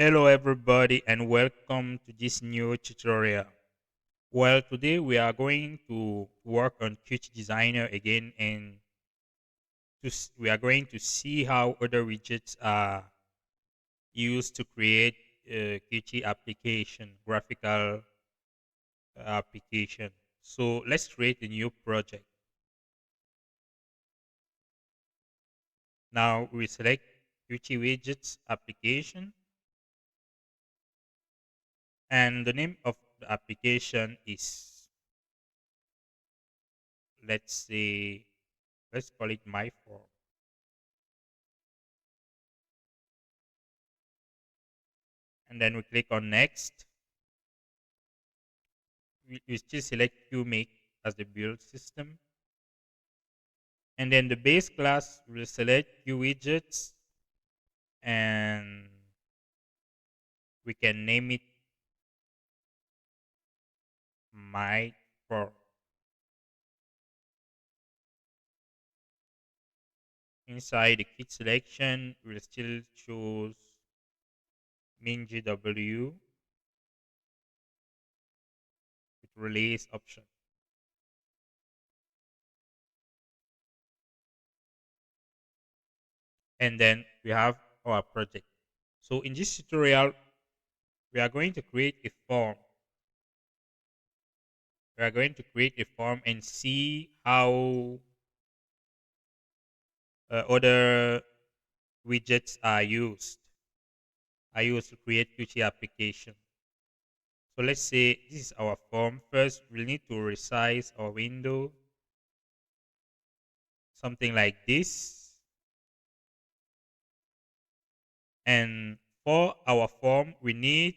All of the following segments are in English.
Hello everybody and welcome to this new tutorial. Well, today we are going to work on Qt Designer again and we are going to see how other widgets are used to create Qt application, graphical application. So let's create a new project. Now we select Qt widgets application and the name of the application is, let's say, let's call it my form. And then we click on next. We still select QMake as the build system. And then the base class, we'll select QWidgets and we can name it my form. Inside the kit selection, we'll still choose MinGW with release option. And then we have our project. So in this tutorial, we are going to create a form. We are going to create a form and see how other widgets are used to create Qt application. So let's say this is our form. First, we'll need to resize our window, something like this. And for our form, we need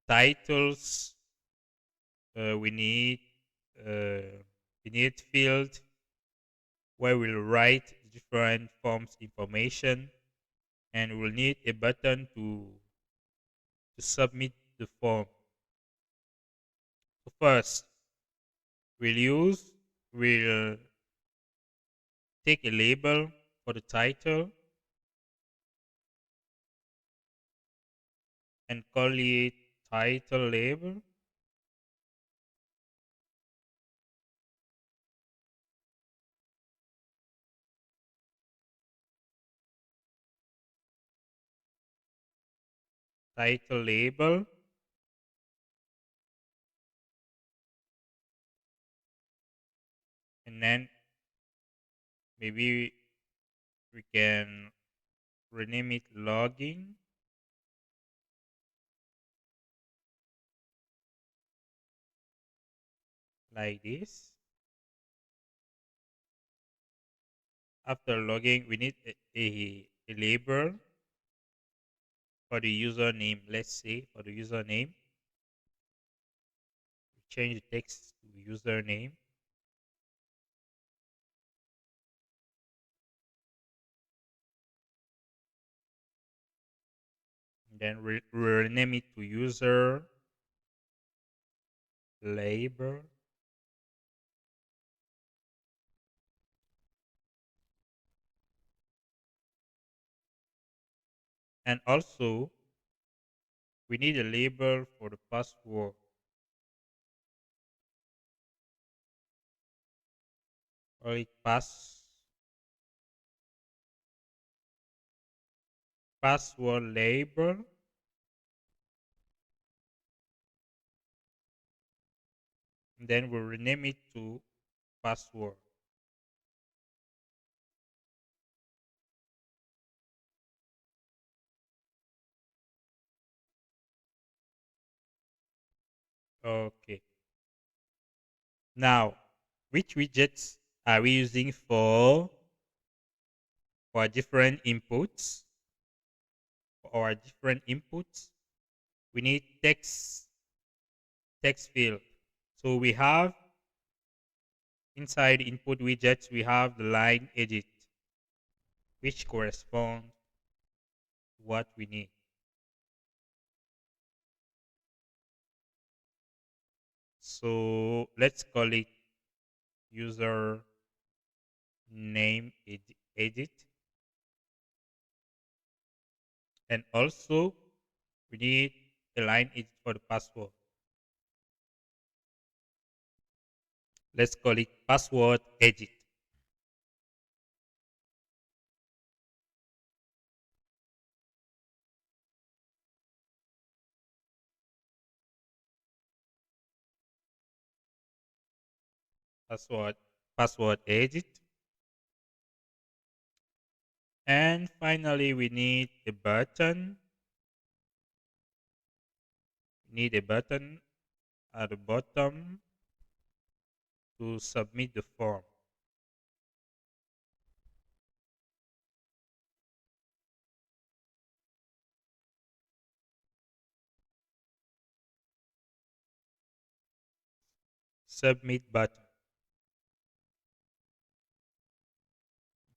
titles. Uh, we need uh, we need field where we'll write different forms information, and we'll need a button to submit the form. So first, we'll take a label for the title and call it title label. Title label. And then maybe we can rename it login. Like this. After logging, we need a label for the username. Let's say for the username, we change the text to username. And then we rename it to user label. And also, we need a label for the password. Or it password label. And then we'll rename it to password. Okay. Now, which widgets are we using for different inputs? For our different inputs, we need text field. So we have inside input widgets, we have the line edit, which corresponds to what we need. So let's call it user name edit. And also We need a line edit for the password. Let's call it password edit. Password password edit. And finally, we need a button. We need a button at the bottom to submit the form. Submit button.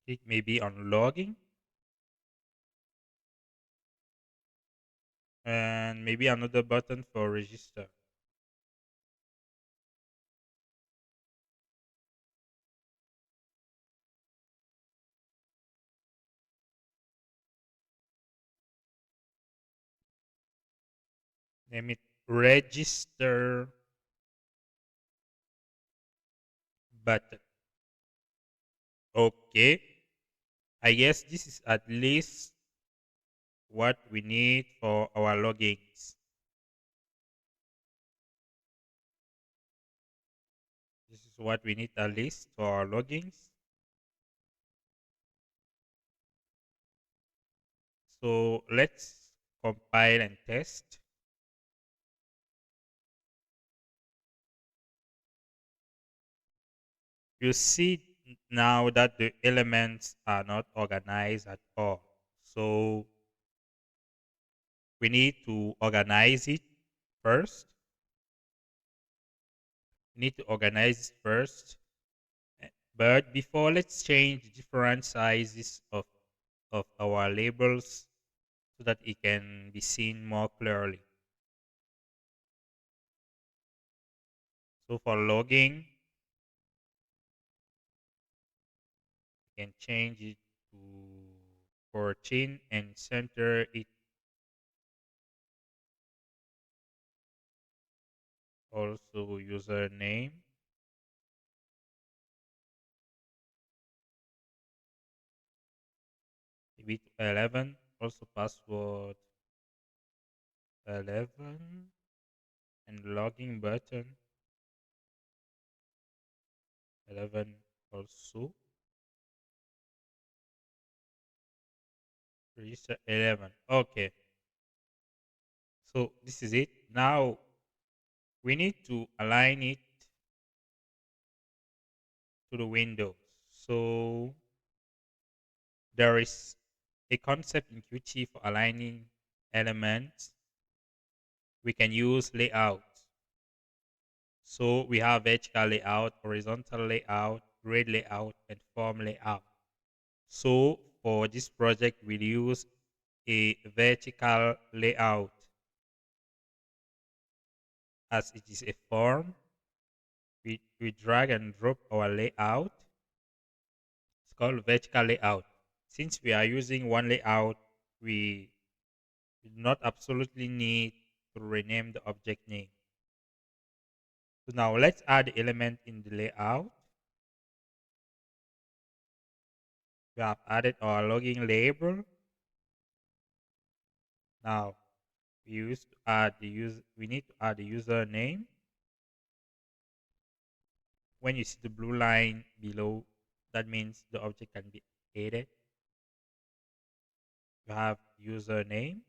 Click maybe on logging and maybe another button for register. Name it register button. Okay. I guess this is at least what we need for our logins. This is what we need at least for our logins. So let's compile and test. You see now that the elements are not organized at all. So we need to organize it first. We need to organize it first. But before, let's change different sizes of our labels so that it can be seen more clearly. So for logging, you can change it to 14 and center it also username. Maybe to 11, also password 11 and login button 11 also. Register 11. Okay. So this is it. Now we need to align it to the windows. So there is a concept in Qt for aligning elements. We can use layout. So we have vertical layout, horizontal layout, grid layout, and form layout. So for this project, we'll use a vertical layout as it is a form. We drag and drop our layout. It's called vertical layout. Since we are using one layout, we do not absolutely need to rename the object name. So now let's add the element in the layout. We have added our login label. Now we need to add the username. When you see the blue line below, that means the object can be added. You have username.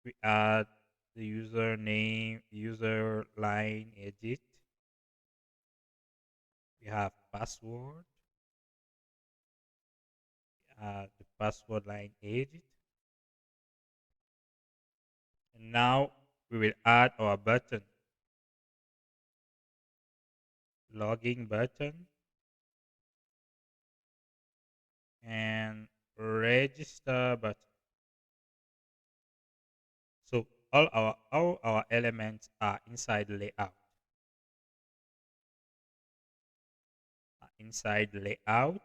We add the username, user line edit. We have password. The password line edit. And now we will add our button, login button, and register button. So all our elements are inside the layout. Inside the layout,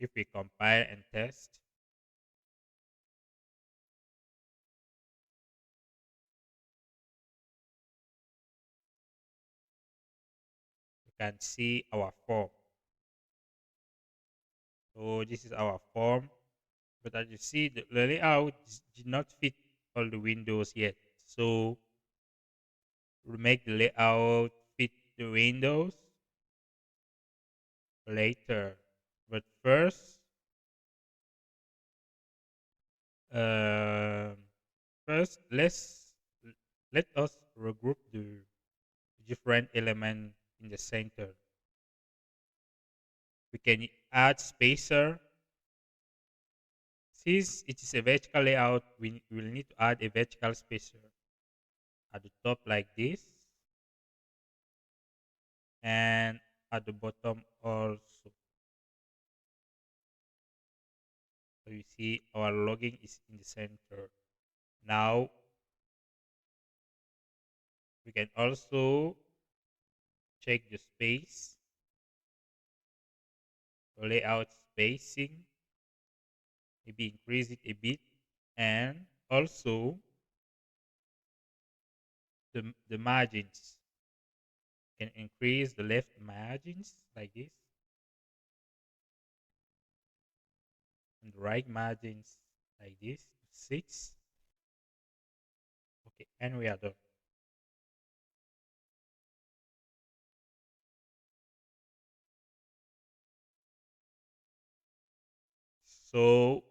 If we compile and test, you can see our form. So this is our form, but as you see, the layout did not fit all the windows yet. So we'll make the layout fit the windows later. But first, um, first let us regroup the different element in the center. We can add spacer. Since it is a vertical layout, we will need to add a vertical spacer at the top like this, and at the bottom also. So you see our logging is in the center. Now we can also check the space, layout spacing, maybe increase it a bit, and also the margins. Can increase the left margins like this, and the right margins like this, 6. Okay, and we are done. So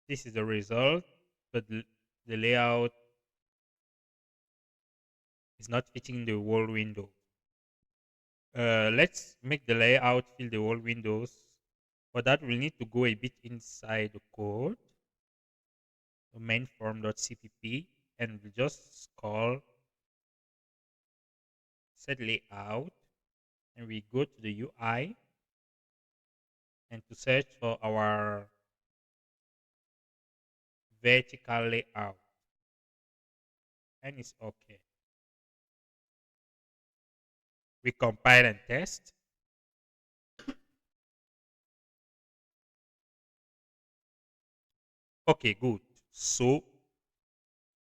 this is the result, but the layout is not fitting the whole window. Let's make the layout fill the whole windows. For that, we'll need to go a bit inside the code, the main form.cpp, and we'll just call set layout, and we go to the UI and to search for our vertical layout, and it's okay. We compile and test. Okay, good. So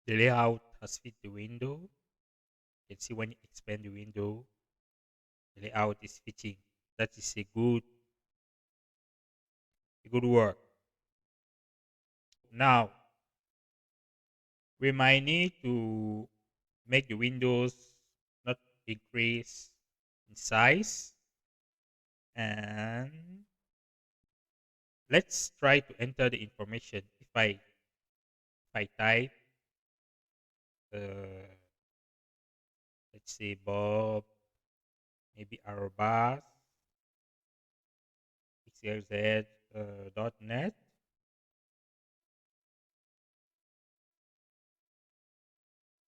the layout has fit the window. You can see when you expand the window, the layout is fitting. That is a good work. Now we might need to make the windows not increase in size, and let's try to enter the information. If I type uh, let's say Bob, maybe Arobas xyz .net,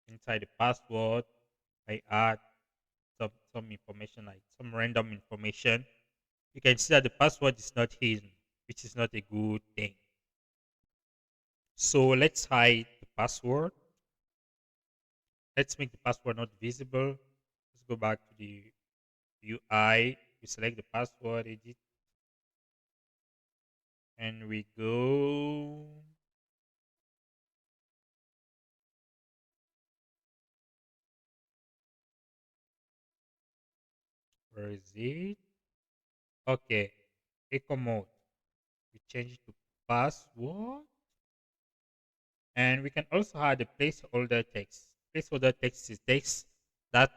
inside the password I add some information, like some random information. You can see that the password is not hidden, which is not a good thing. So let's hide the password. Let's make the password not visible. Let's go back to the UI. We select the password, edit, and we go. Where is it? Okay, echo mode. We change it to password, and we can also add a placeholder text. Placeholder text is text that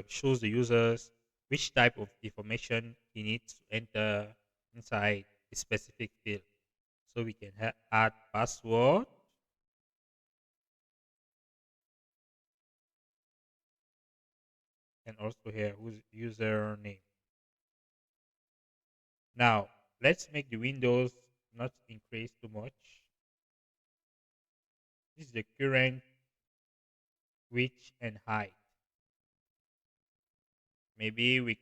shows the users which type of information he needs to enter inside a specific field. So we can add password, and also here who's username. Now let's make the windows not increase too much. This is the current width and height. Maybe we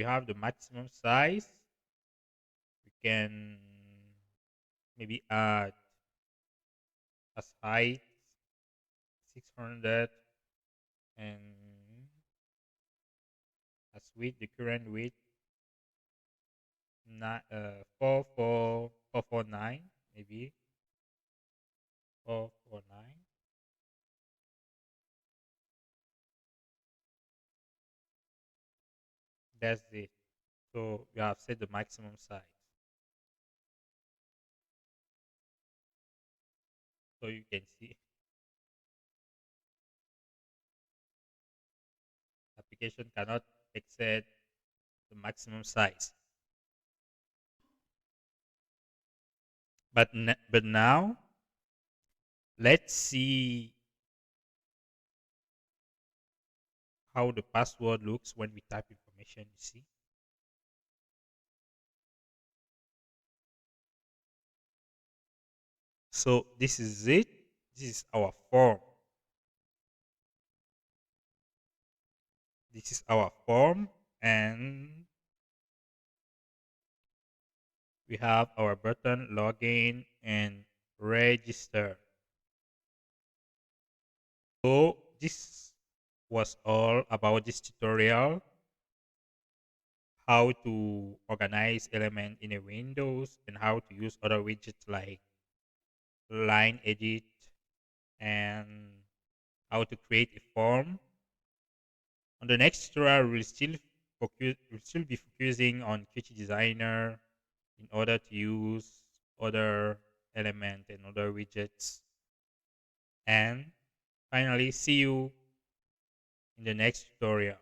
have the maximum size. We can maybe add as height 600, and as width, the current width 449, maybe 449. That's it. So we have set the maximum size. So you can see application cannot exceed the maximum size. But now let's see how the password looks when we type information. You see. So this is it. This is our form. This is our form, and we have our button login and register. So this was all about this tutorial, how to organize element in a Windows and how to use other widgets like line edit and how to create a form. On the next tutorial, we'll still be focusing on Qt Designer in order to use other element and other widgets. And finally, see you in the next tutorial.